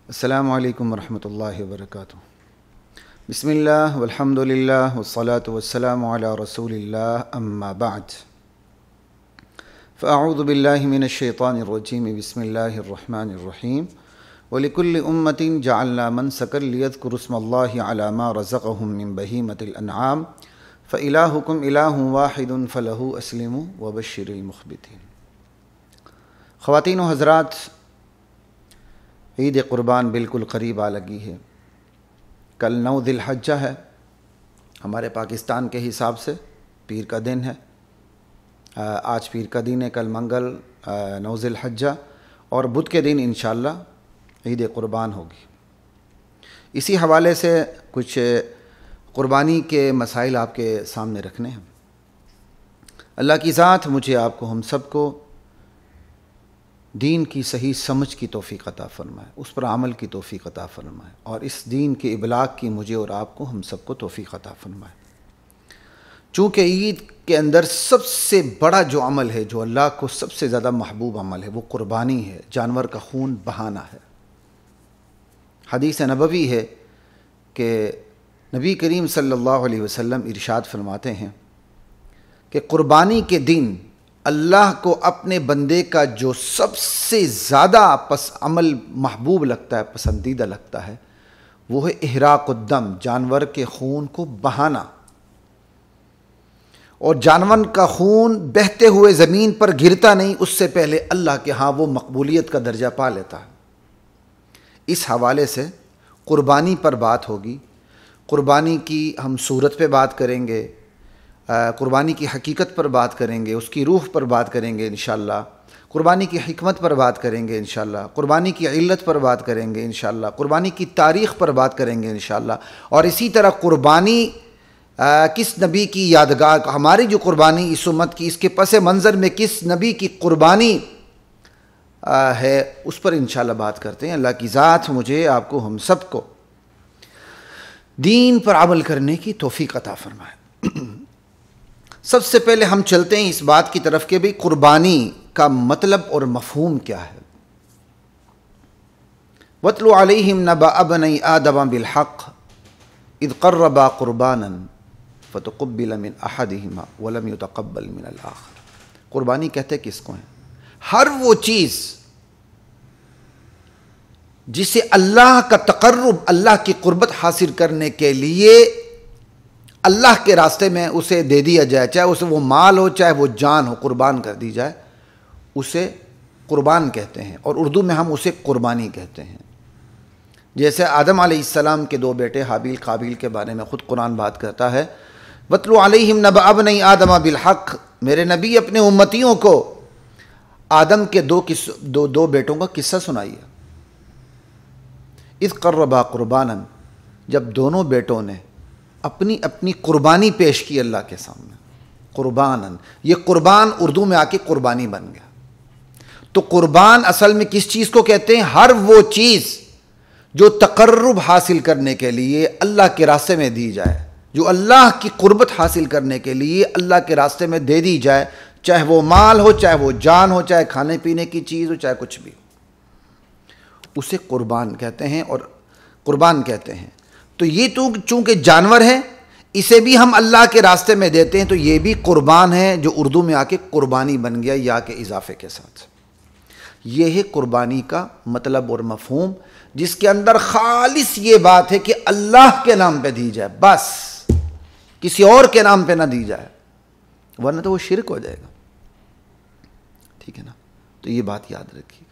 अस्सलामु अलैकुम वरहमतुल्लाहि वबरकातुहू। बिस्मिल्लाह वल्हम्दुलिल्लाह वस्सलातु वस्सलामु अला रसूलिल्लाह अम्मा बाद। फ़अऊज़ु बिल्लाहि मिनश शैतानिर रजीम। बिस्मिल्लाहिर रहमानिर रहीम। वलिकुल्लि उम्मतिन जअलना मनसकन लियज़कुरु स्मल्लाहि अला मा रज़क़हुम मिन बहीमतिल अनआम फ़इलाहुकुम इलाहुन वाहिदुन फ़लहु अस्लिमू वबश्शिरिल मुख़बितीन। ख़वातीन व हज़रात, ईद क़ुरबान बिल्कुल क़रीब आ लगी है। कल 9 ज़िलहज्जा है, हमारे पाकिस्तान के हिसाब से पीर का दिन है। आज पीर का दिन है, कल मंगल 9 ज़िलहज्जा और बुध के दिन इंशाअल्लाह ईद क़ुरबान होगी। इसी हवाले से कुछ क़ुरबानी के मसाइल आपके सामने रखने हैं। अल्लाह की ज़ात मुझे, आपको, हम सबको दीन की सही समझ की तौफ़ीक़ अता फ़रमाए, उस पर अमल की तौफ़ीक़ अता फ़रमाए और इस दीन के इबलाग की मुझे और आपको, हम सबको तौफ़ीक़ अता फ़रमाए। चूँकि ईद के अंदर सबसे बड़ा जो अमल है, जो अल्लाह को सबसे ज़्यादा महबूब अमल है, वो क़ुरबानी है, जानवर का खून बहाना है। हदीस नबवी है कि नबी करीम सल्लल्लाहु अलैहि वसल्लम इरशाद फरमाते हैं कि क़ुरबानी के दिन अल्लाह को अपने बंदे का जो सबसे ज़्यादा अमल महबूब लगता है, पसंदीदा लगता है, वो है इहराक़ुद्दम, जानवर के खून को बहाना। और जानवर का खून बहते हुए ज़मीन पर गिरता नहीं, उससे पहले अल्लाह के यहाँ वो मकबूलियत का दर्जा पा लेता है। इस हवाले से क़ुरबानी पर बात होगी। क़ुरबानी की हम सूरत पे बात करेंगे, क़ुरबानी की हकीकत पर बात करेंगे, उसकी रूह पर बात करेंगे इंशाअल्लाह, क़ुरबानी की हिकमत पर बात करेंगे इंशाअल्लाह, क़ुरबानी की इल्लत पर बात करेंगे इंशाअल्लाह, क़ुरबानी की तारीख़ पर बात करेंगे इंशाअल्लाह। और इसी तरह क़ुरबानी किस नबी की यादगार, हमारी जो क़ुरबानी इस उम्मत की, इसके पस मंज़र में किस नबी की क़ुरबानी है, उस पर इंशाअल्लाह बात करते हैं। अल्लाह की ज़ात मुझे, आपको, हम सबको दीन पर अमल करने की तौफ़ीक़ अता फ़रमाए। सबसे पहले हम चलते हैं इस बात की तरफ कि भाई क़ुरबानी का मतलब और मफ़हूम क्या है। वत्लु अलैहिम नबअ बनी आदम बिलहक़ इज़ क़र्रबा क़ुरबानन फ़तुक़ुब्बिल मिन अहदिहिमा वलम युतक़ब्बल मिनल आख़र। क़ुरबानी कहते किसको हैं? हर वो चीज़ जिसे अल्लाह का तक़र्रुब, अल्लाह की क़ुर्बत हासिल करने के लिए अल्लाह के रास्ते में उसे दे दिया जाए, चाहे उसे वो माल हो, चाहे वो जान हो, कुर्बान कर दी जाए, उसे कुर्बान कहते हैं। और उर्दू में हम उसे कुर्बानी कहते हैं। जैसे आदम अलैहिस्सलाम के 2 बेटे हाबिल काबिल के बारे में ख़ुद कुरान बात करता है, वत्लु अलैहिम नबअ बनी आदम बिलहक़, मेरे नबी अपने उम्मतियों को आदम के 2 बेटों का किस्सा सुनाइए। इज़ क़र्रबा क़ुरबानन, जब दोनों बेटों ने अपनी अपनी कुर्बानी पेश की अल्लाह के सामने। कुर्बानन, ये कुर्बान उर्दू में आके कुर्बानी बन गया। तो कुर्बान असल में किस चीज़ को कहते हैं? हर वो चीज़ जो तक़र्रुब हासिल करने के लिए अल्लाह के रास्ते में दी जाए, जो अल्लाह की कुर्बत हासिल करने के लिए अल्लाह के रास्ते में दे दी जाए, चाहे वो माल हो, चाहे वो जान हो, चाहे खाने पीने की चीज़ हो, चाहे कुछ भी हो, उसे कुर्बान कहते हैं और कुर्बान कहते हैं। तो ये तो चूँकि जानवर है, इसे भी हम अल्लाह के रास्ते में देते हैं, तो ये भी कुर्बान है, जो उर्दू में आके कुर्बानी बन गया या के इजाफे के साथ। ये है कुर्बानी का मतलब और मफ़हूम, जिसके अंदर खालिस ये बात है कि अल्लाह के नाम पे दी जाए, बस किसी और के नाम पे ना दी जाए, वरना तो वो शिर्क हो जाएगा। ठीक है ना? तो ये बात याद रखिए।